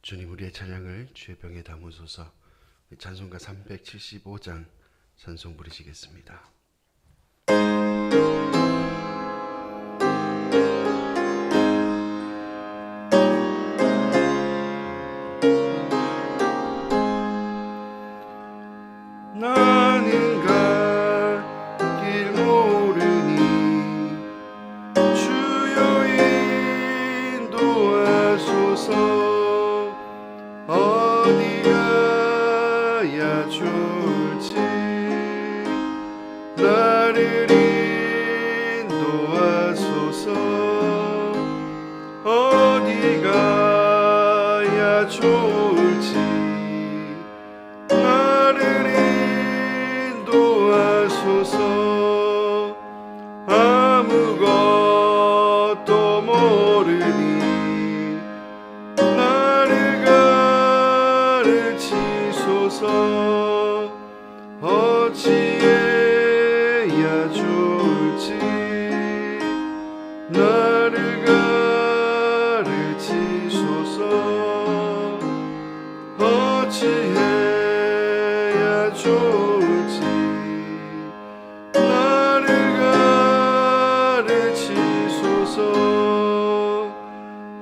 주님, 우리의 찬양을 주의 병에 담으소서. 찬송가 375장 찬송 부르시겠습니다. 나는 갈 길 모르니 주여 인도하소서. 어디 가야 좋을지 나를 인도하소서. 어디 가야 좋을지 나를 인도하소서. 아무것도 모르니 나를 가르치소서. 어찌해야 좋을지 나를 가르치소서. 어찌해야 좋을지 나를 가르치소서.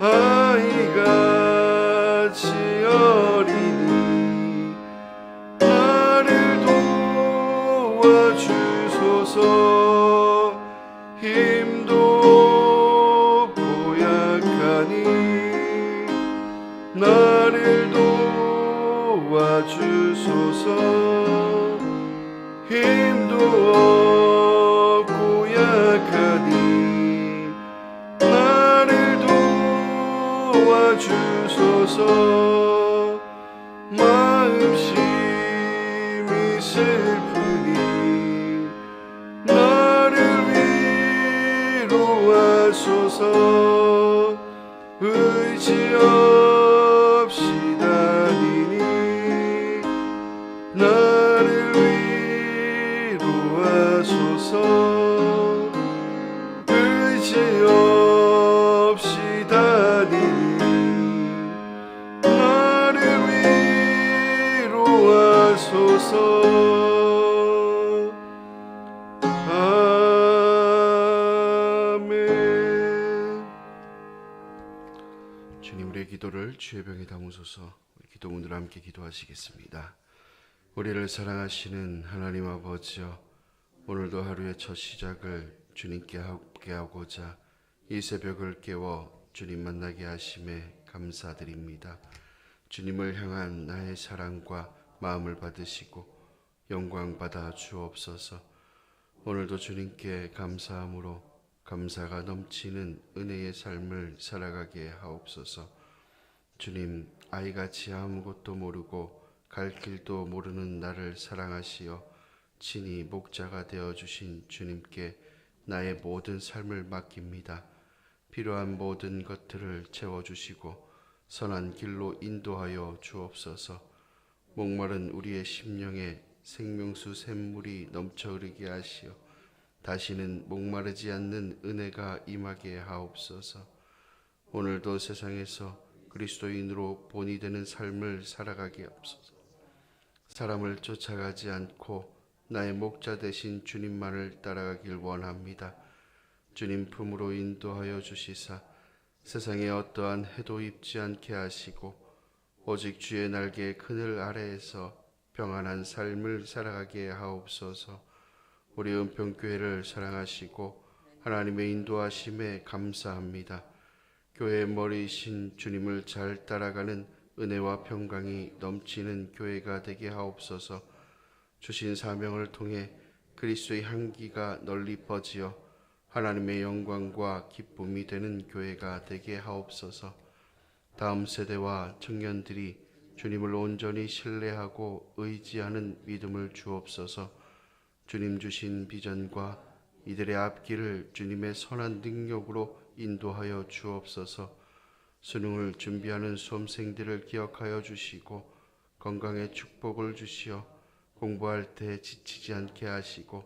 아이같이 어리니 나를 도와주소서. 힘도 없고 약하니 나를 도와주소서. 힘도 없고 약하니 나를 도와주소서. 마음심이 슬프니 나를 위로하소서. 의지 없이 다니니 나를 위로하소서. 의지 없이 다니니 나를 위로하소서. 아멘. 주님, 우리의 기도를 주의 병에 담으소서. 기도문으로 함께 기도하시겠습니다. 우리를 사랑하시는 하나님 아버지여, 오늘도 하루의 첫 시작을 주님께 함께하고자 이 새벽을 깨워 주님 만나게 하심에 감사드립니다. 주님을 향한 나의 사랑과 마음을 받으시고 영광 받아 주옵소서. 오늘도 주님께 감사함으로 감사가 넘치는 은혜의 삶을 살아가게 하옵소서. 주님, 아이같이 아무것도 모르고 갈 길도 모르는 나를 사랑하시어 친히 목자가 되어주신 주님께 나의 모든 삶을 맡깁니다. 필요한 모든 것들을 채워주시고 선한 길로 인도하여 주옵소서. 목마른 우리의 심령에 생명수 샘물이 넘쳐 흐르게 하시어 다시는 목마르지 않는 은혜가 임하게 하옵소서. 오늘도 세상에서 그리스도인으로 본이 되는 삶을 살아가게 하옵소서. 사람을 쫓아가지 않고 나의 목자 되신 주님만을 따라가길 원합니다. 주님 품으로 인도하여 주시사 세상에 어떠한 해도 입지 않게 하시고 오직 주의 날개의 그늘 아래에서 평안한 삶을 살아가게 하옵소서. 우리 은평교회를 사랑하시고 하나님의 인도하심에 감사합니다. 교회의 머리이신 주님을 잘 따라가는 은혜와 평강이 넘치는 교회가 되게 하옵소서. 주신 사명을 통해 그리스도의 향기가 널리 퍼지어 하나님의 영광과 기쁨이 되는 교회가 되게 하옵소서. 다음 세대와 청년들이 주님을 온전히 신뢰하고 의지하는 믿음을 주옵소서. 주님 주신 비전과 이들의 앞길을 주님의 선한 능력으로 인도하여 주옵소서. 수능을 준비하는 수험생들을 기억하여 주시고 건강의 축복을 주시어 공부할 때 지치지 않게 하시고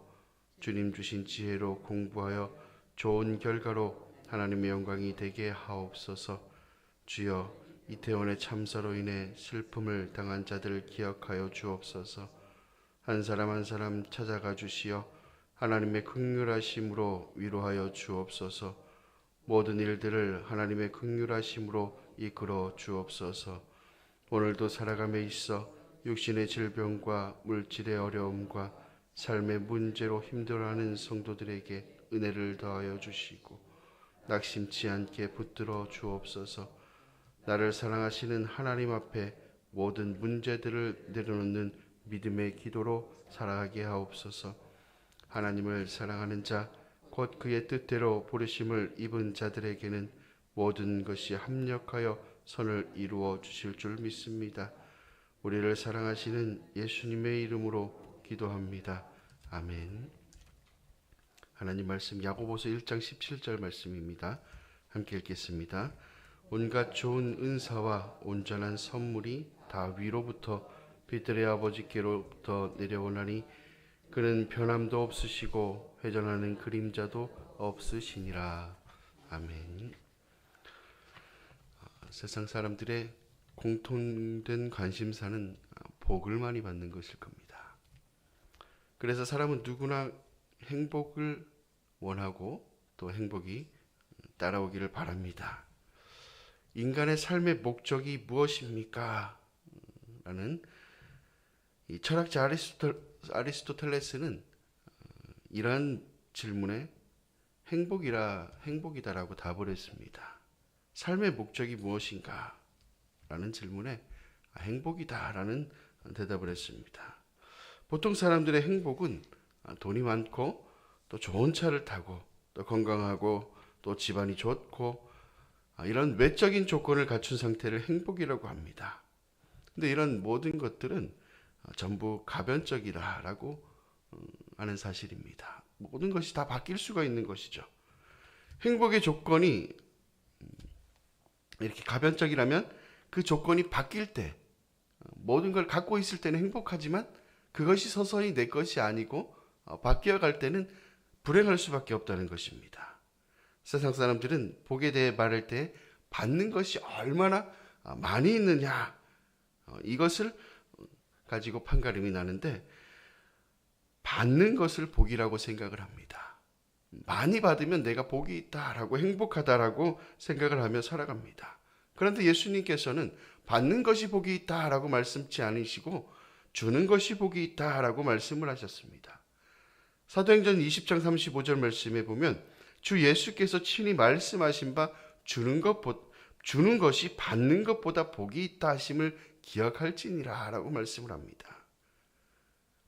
주님 주신 지혜로 공부하여 좋은 결과로 하나님의 영광이 되게 하옵소서. 주여, 이태원의 참사로 인해 슬픔을 당한 자들을 기억하여 주옵소서. 한 사람 한 사람 찾아가 주시어 하나님의 긍휼하심으로 위로하여 주옵소서. 모든 일들을 하나님의 긍휼하심으로 이끌어 주옵소서. 오늘도 살아감에 있어 육신의 질병과 물질의 어려움과 삶의 문제로 힘들어하는 성도들에게 은혜를 더하여 주시고 낙심치 않게 붙들어 주옵소서. 나를 사랑하시는 하나님 앞에 모든 문제들을 내려놓는 믿음의 기도로 살아가게 하옵소서. 하나님을 사랑하는 자, 곧 그의 뜻대로 부르심을 입은 자들에게는 모든 것이 합력하여 선을 이루어 주실 줄 믿습니다. 우리를 사랑하시는 예수님의 이름으로 기도합니다. 아멘. 하나님 말씀 야고보서 1장 17절 말씀입니다. 함께 읽겠습니다. 온갖 좋은 은사와 온전한 선물이 다 위로부터 빛들의 아버지께로부터 내려오나니 그는 변함도 없으시고 회전하는 그림자도 없으시니라. 아멘. 세상 사람들의 공통된 관심사는 복을 많이 받는 것일 겁니다. 그래서 사람은 누구나 행복을 원하고 또 행복이 따라오기를 바랍니다. 인간의 삶의 목적이 무엇입니까? 라는 이 철학자 아리스토텔레스는 이러한 질문에 행복이다라고 답을 했습니다. 삶의 목적이 무엇인가? 라는 질문에 행복이다라는 대답을 했습니다. 보통 사람들의 행복은 돈이 많고 또 좋은 차를 타고 또 건강하고 또 집안이 좋고 이런 외적인 조건을 갖춘 상태를 행복이라고 합니다. 근데 이런 모든 것들은 전부 가변적이다라고 하는 사실입니다. 모든 것이 다 바뀔 수가 있는 것이죠. 행복의 조건이 이렇게 가변적이라면 그 조건이 바뀔 때 모든 걸 갖고 있을 때는 행복하지만 그것이 서서히 내 것이 아니고 바뀌어갈 때는 불행할 수밖에 없다는 것입니다. 세상 사람들은 복에 대해 말할 때 받는 것이 얼마나 많이 있느냐 이것을 가지고 판가름이 나는데 받는 것을 복이라고 생각을 합니다. 많이 받으면 내가 복이 있다라고 행복하다라고 생각을 하며 살아갑니다. 그런데 예수님께서는 받는 것이 복이 있다라고 말씀치 않으시고 주는 것이 복이 있다라고 말씀을 하셨습니다. 사도행전 20장 35절 말씀에 보면 주 예수께서 친히 말씀하신 바 주는 것이 받는 것보다 복이 있다 하심을 기억할지니라 라고 말씀을 합니다.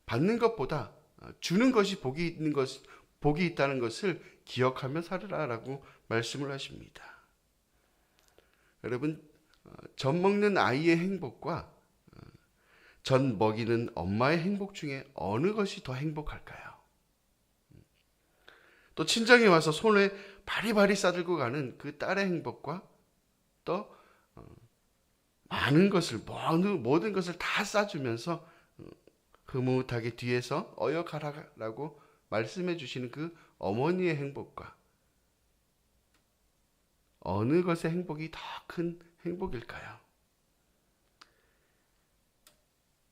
받는 것보다 주는 것이 복이 있다는 것을 기억하며 살으라라고 말씀을 하십니다. 여러분, 젖 먹는 아이의 행복과 젖 먹이는 엄마의 행복 중에 어느 것이 더 행복할까요? 또 친정에 와서 손에 바리바리 싸들고 가는 그 딸의 행복과 또 많은 것을 모든 것을 다 싸주면서 흐뭇하게 뒤에서 어여가라라고 말씀해 주시는 그 어머니의 행복과 어느 것의 행복이 더 큰 행복일까요?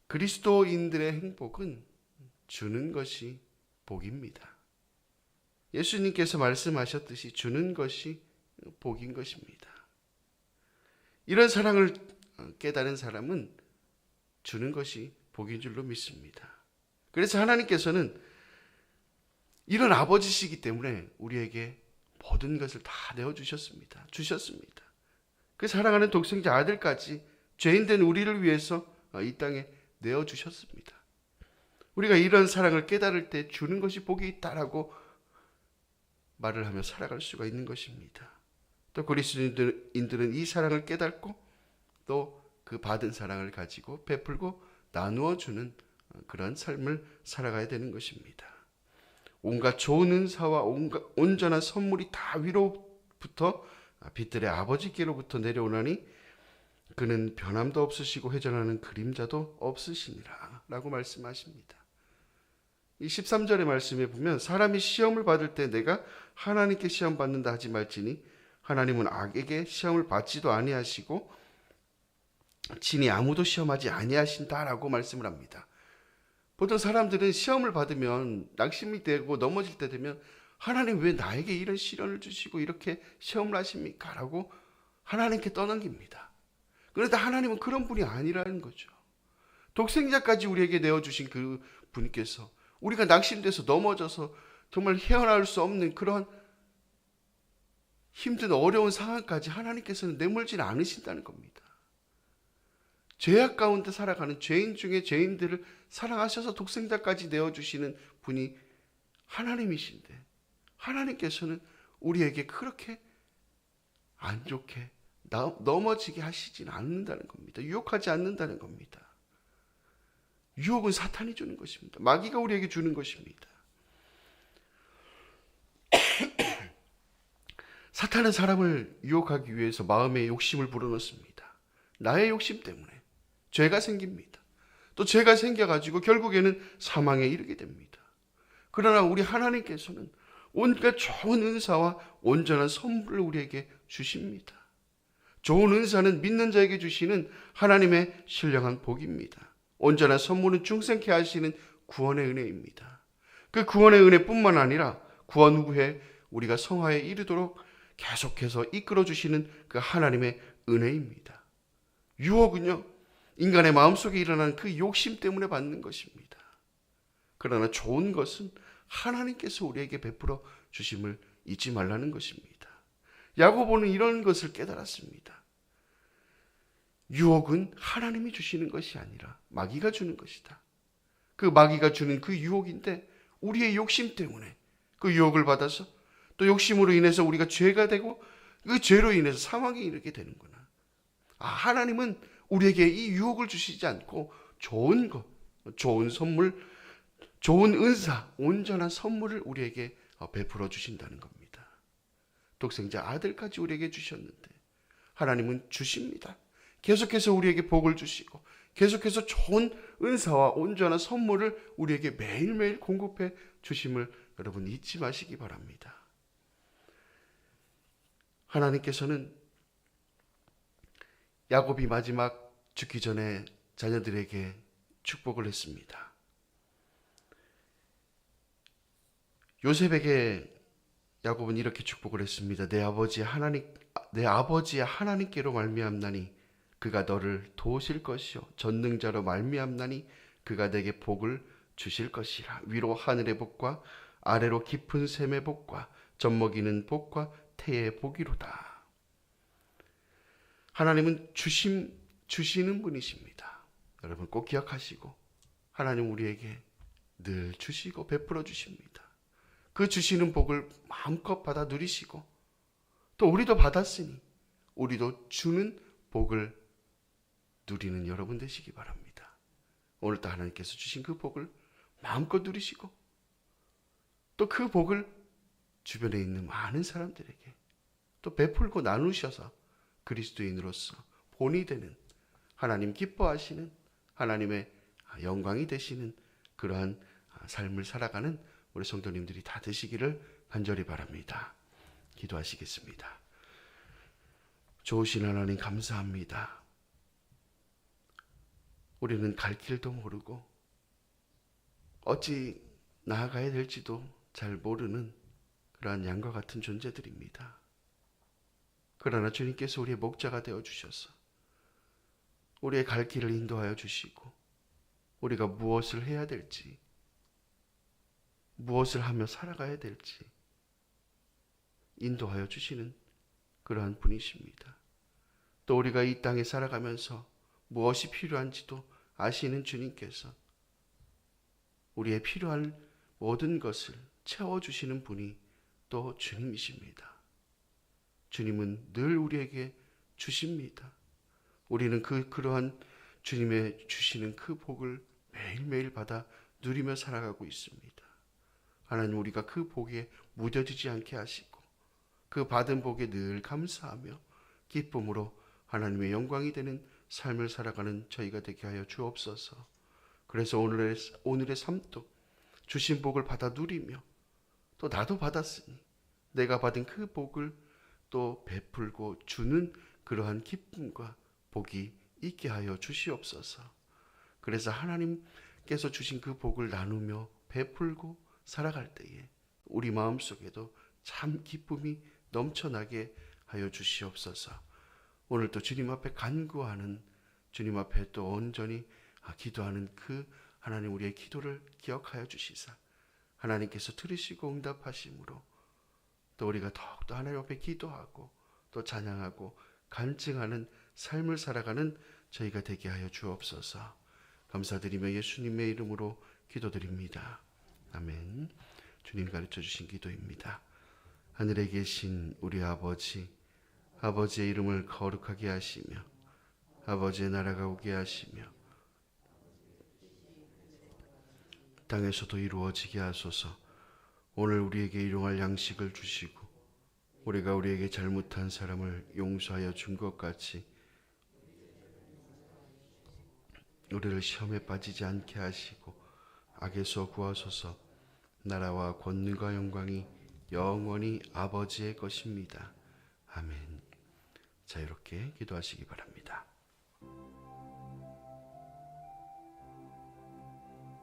그리스도인들의 행복은 주는 것이 복입니다. 예수님께서 말씀하셨듯이 주는 것이 복인 것입니다. 이런 사랑을 깨달은 사람은 주는 것이 복인 줄로 믿습니다. 그래서 하나님께서는 이런 아버지시기 때문에 우리에게 모든 것을 다 내어주셨습니다. 주셨습니다. 그 사랑하는 독생자 아들까지 죄인된 우리를 위해서 이 땅에 내어주셨습니다. 우리가 이런 사랑을 깨달을 때 주는 것이 복이 있다라고 말을 하며 살아갈 수가 있는 것입니다. 또 그리스도인들은 이 사랑을 깨닫고 또 그 받은 사랑을 가지고 베풀고 나누어 주는 그런 삶을 살아가야 되는 것입니다. 온갖 좋은 은사와 온전한 선물이 다 위로부터 빛들의 아버지께로부터 내려오나니 그는 변함도 없으시고 회전하는 그림자도 없으시니라 라고 말씀하십니다. 이 13절의 말씀에 보면 사람이 시험을 받을 때 내가 하나님께 시험 받는다 하지 말지니 하나님은 악에게 시험을 받지도 아니하시고 친히 아무도 시험하지 아니하신다라고 말씀을 합니다. 보통 사람들은 시험을 받으면 낙심이 되고 넘어질 때 되면 하나님 왜 나에게 이런 시련을 주시고 이렇게 시험을 하십니까? 라고 하나님께 떠넘깁니다. 그런데 하나님은 그런 분이 아니라는 거죠. 독생자까지 우리에게 내어주신 그 분께서 우리가 낙심돼서 넘어져서 정말 헤어나올 수 없는 그런 힘든 어려운 상황까지 하나님께서는 내몰진 않으신다는 겁니다. 죄악 가운데 살아가는 죄인 중에 죄인들을 사랑하셔서 독생자까지 내어주시는 분이 하나님이신데 하나님께서는 우리에게 그렇게 안 좋게 넘어지게 하시진 않는다는 겁니다. 유혹하지 않는다는 겁니다. 유혹은 사탄이 주는 것입니다. 마귀가 우리에게 주는 것입니다. 사탄은 사람을 유혹하기 위해서 마음에 욕심을 불어넣습니다. 나의 욕심 때문에 죄가 생깁니다. 또 죄가 생겨가지고 결국에는 사망에 이르게 됩니다. 그러나 우리 하나님께서는 온갖 좋은 은사와 온전한 선물을 우리에게 주십니다. 좋은 은사는 믿는 자에게 주시는 하나님의 신령한 복입니다. 온전한 선물은 중생케 하시는 구원의 은혜입니다. 그 구원의 은혜뿐만 아니라 구원 후에 우리가 성화에 이르도록 계속해서 이끌어 주시는 그 하나님의 은혜입니다. 유혹은요, 인간의 마음속에 일어나는 그 욕심 때문에 받는 것입니다. 그러나 좋은 것은 하나님께서 우리에게 베풀어 주심을 잊지 말라는 것입니다. 야고보는 이런 것을 깨달았습니다. 유혹은 하나님이 주시는 것이 아니라 마귀가 주는 것이다. 그 마귀가 주는 그 유혹인데 우리의 욕심 때문에 그 유혹을 받아서 또 욕심으로 인해서 우리가 죄가 되고 그 죄로 인해서 사망에 이르게 되는구나. 하나님은 우리에게 이 유혹을 주시지 않고 좋은 것, 좋은 선물, 좋은 은사, 온전한 선물을 우리에게 베풀어 주신다는 겁니다. 독생자 아들까지 우리에게 주셨는데 하나님은 주십니다. 계속해서 우리에게 복을 주시고 계속해서 좋은 은사와 온전한 선물을 우리에게 매일매일 공급해 주심을 여러분 잊지 마시기 바랍니다. 하나님께서는 야곱이 마지막 죽기 전에 자녀들에게 축복을 했습니다. 요셉에게 야곱은 이렇게 축복을 했습니다. 내 아버지의 하나님께로 말미암나니 그가 너를 도우실 것이요 전능자로 말미암나니 그가 내게 복을 주실 것이라. 위로 하늘의 복과 아래로 깊은 샘의 복과 젖먹이는 복과 태의 복이로다. 하나님은 주시는 분이십니다. 여러분 꼭 기억하시고 하나님 우리에게 늘 주시고 베풀어 주십니다. 그 주시는 복을 마음껏 받아 누리시고 또 우리도 받았으니 우리도 주는 복을 누리는 여러분 되시기 바랍니다. 오늘도 하나님께서 주신 그 복을 마음껏 누리시고 또 그 복을 주변에 있는 많은 사람들에게 또 베풀고 나누셔서 그리스도인으로서 본이 되는 하나님 기뻐하시는 하나님의 영광이 되시는 그러한 삶을 살아가는 우리 성도님들이 다 되시기를 간절히 바랍니다. 기도하시겠습니다. 좋으신 하나님 감사합니다. 우리는 갈 길도 모르고 어찌 나아가야 될지도 잘 모르는 그러한 양과 같은 존재들입니다. 그러나 주님께서 우리의 목자가 되어주셔서 우리의 갈 길을 인도하여 주시고 우리가 무엇을 해야 될지 무엇을 하며 살아가야 될지 인도하여 주시는 그러한 분이십니다. 또 우리가 이 땅에 살아가면서 무엇이 필요한지도 아시는 주님께서 우리의 필요한 모든 것을 채워주시는 분이 또 주님이십니다. 주님은 늘 우리에게 주십니다. 우리는 그러한 주님의 주시는 그 복을 매일매일 받아 누리며 살아가고 있습니다. 하나님 우리가 그 복에 무뎌지지 않게 하시고 그 받은 복에 늘 감사하며 기쁨으로 하나님의 영광이 되는 삶을 살아가는 저희가 되게 하여 주옵소서. 그래서 오늘의 삶도 주신 복을 받아 누리며 또 나도 받았으니 내가 받은 그 복을 또 베풀고 주는 그러한 기쁨과 복이 있게 하여 주시옵소서. 그래서 하나님께서 주신 그 복을 나누며 베풀고 살아갈 때에 우리 마음속에도 참 기쁨이 넘쳐나게 하여 주시옵소서. 오늘 또 주님 앞에 간구하는, 주님 앞에 또 온전히 기도하는 그 하나님 우리의 기도를 기억하여 주시사 하나님께서 들으시고 응답하심으로 또 우리가 더욱더 하나님 앞에 기도하고 또 찬양하고 간증하는 삶을 살아가는 저희가 되게 하여 주옵소서. 감사드리며 예수님의 이름으로 기도드립니다. 아멘. 주님 가르쳐 주신 기도입니다. 하늘에 계신 우리 아버지, 아버지의 이름을 거룩하게 하시며 아버지의 나라가 오게 하시며 땅에서도 이루어지게 하소서. 오늘 우리에게 일용할 양식을 주시고 우리가 우리에게 잘못한 사람을 용서하여 준 것 같이 우리를 시험에 빠지지 않게 하시고 악에서 구하소서. 나라와 권능과 영광이 영원히 아버지의 것입니다. 아멘. 자, 이렇게 기도하시기 바랍니다.